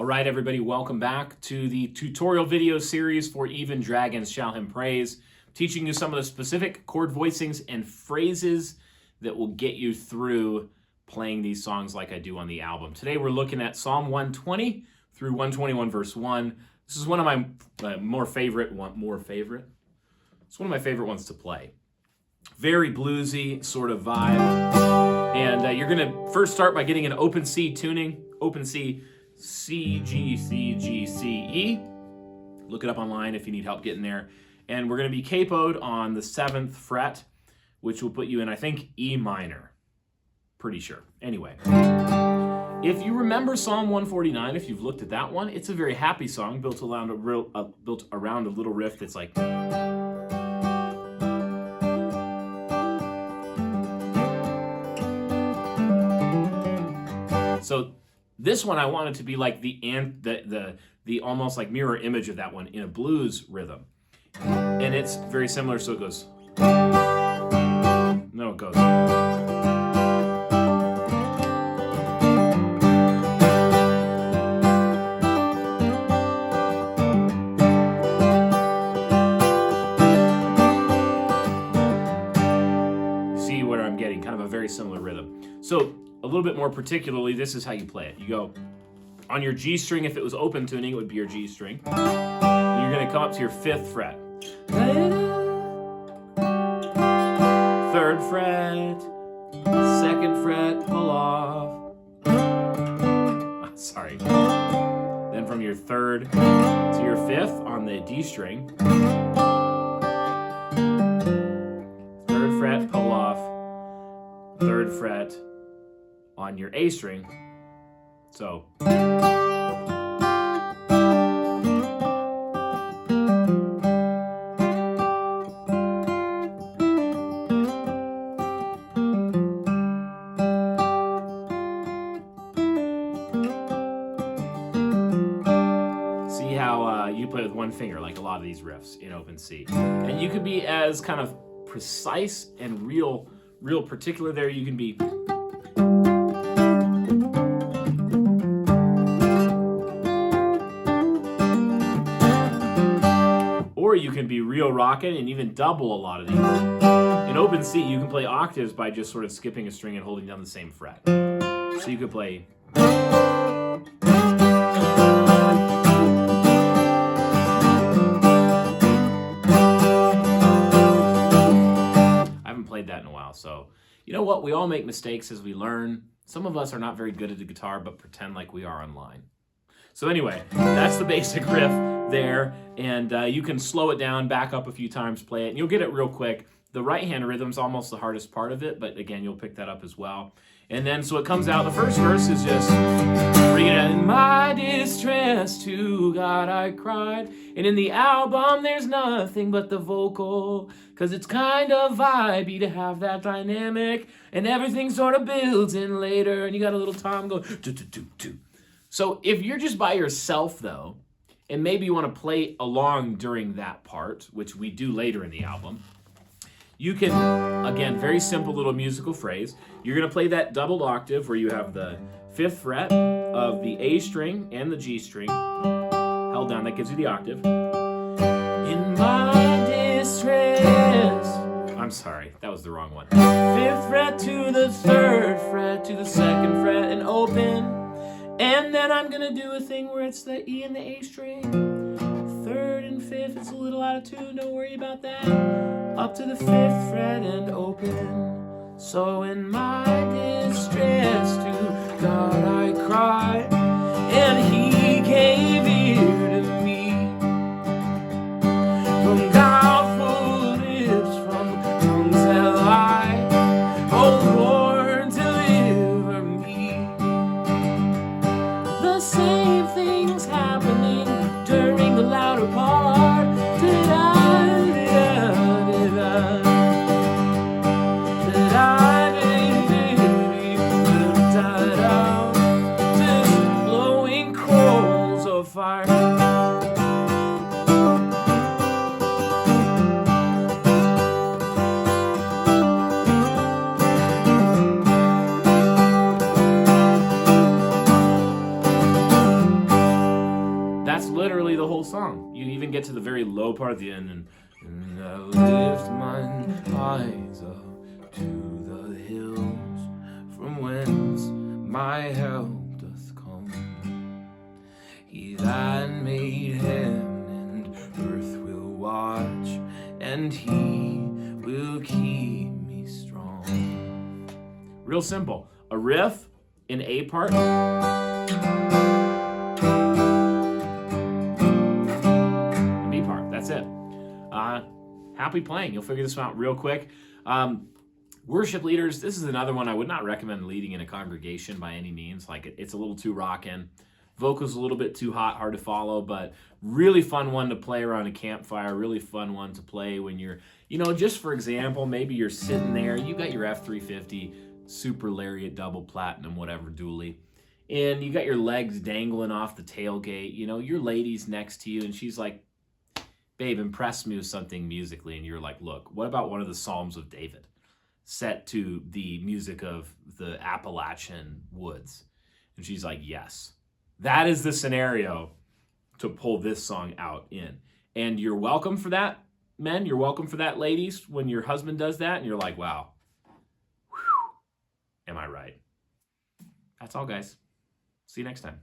right, everybody, welcome back to the tutorial video series for Even Dragons Shall Him Praise, teaching you some of the specific chord voicings and phrases that will get you through playing these songs like I do on the album. Today we're looking at Psalm 120 through 121 verse 1. This is one of my It's one of my favorite ones to play. Very bluesy sort of vibe. And you're going to first start by getting an open C tuning. Open C, C, G, C, G, C, E. Look it up online if you need help getting there. And we're going to be capoed on the 7th fret, which will put you in, I think, E minor. Pretty sure. Anyway. If you remember Psalm 149, if you've looked at that one, it's a very happy song built around a little riff that's like... So this one I wanted to be like the almost like mirror image of that one in a blues rhythm. And it's very similar, so it goes... No, it goes... See where I'm getting kind of a very similar rhythm. So a little bit more particularly, this is how you play it. You go on your G string. If it was open tuning, it would be your G string. You're going to come up to your 5th fret. 3rd fret, 2nd fret, pull off. Sorry. Then from your 3rd to your 5th on the D string. 3rd fret, pull off. 3rd fret on your A string. So see how you play with one finger like a lot of these riffs in open C. And you could be as kind of precise and real particular there. You can be... Or you can be real rockin' and even double a lot of these. In open C, you can play octaves by just sort of skipping a string and holding down the same fret. So you could play... I haven't played that in a while, so... You know what? We all make mistakes as we learn. Some of us are not very good at the guitar, but pretend like we are online. So anyway, that's the basic riff there, and you can slow it down, back up a few times, play it, and you'll get it real quick. The right-hand rhythm's almost the hardest part of it, but again, you'll pick that up as well. And then, so it comes out, the first verse is just, bringing it in my distress, to God I cried. And in the album, there's nothing but the vocal, cause it's kind of vibey to have that dynamic, and everything sort of builds in later, and you got a little tom going, do-do-do-do. So if you're just by yourself, though, and maybe you want to play along during that part, which we do later in the album, you can, again, very simple little musical phrase. You're going to play that doubled octave where you have the 5th fret of the A string and the G string held down. That gives you the octave. In my distress. I'm sorry, that was the wrong one. 5th fret to the 3rd fret to the 2nd fret and open. And then I'm gonna do a thing where it's the E and the A string. 3rd and 5th, it's a little out of tune, don't worry about that. Up to the 5th fret and open. So in my distress to God I cried, and He gave ear to me. From doubtful lips, from tongues that lie, oh Lord, deliver me. The same things happening during the louder part. Just blowing coals of fire. literally the whole song. You even get to the very low part at the end, and I lift mine eyes up to the hills, from whence my help doth come. He that made heaven and earth will watch, and he will keep me strong. Real simple. A riff, an A part, a B part. That's it. Happy playing. You'll figure this one out real quick. Worship leaders, this is another one I would not recommend leading in a congregation by any means. Like, it's a little too rockin'. Vocals a little bit too hot, hard to follow, but really fun one to play around a campfire, really fun one to play when you're, just for example, maybe you're sitting there, you got your F350 Super Lariat double platinum, whatever, dually, and you got your legs dangling off the tailgate, your lady's next to you, and she's like, babe, impress me with something musically, and you're like, look, what about one of the Psalms of David, set to the music of the Appalachian woods? And she's like, yes. That is the scenario to pull this song out in. And you're welcome for that, men. You're welcome for that, ladies, when your husband does that, and you're like, wow, whew, am I right? That's all, guys. See you next time.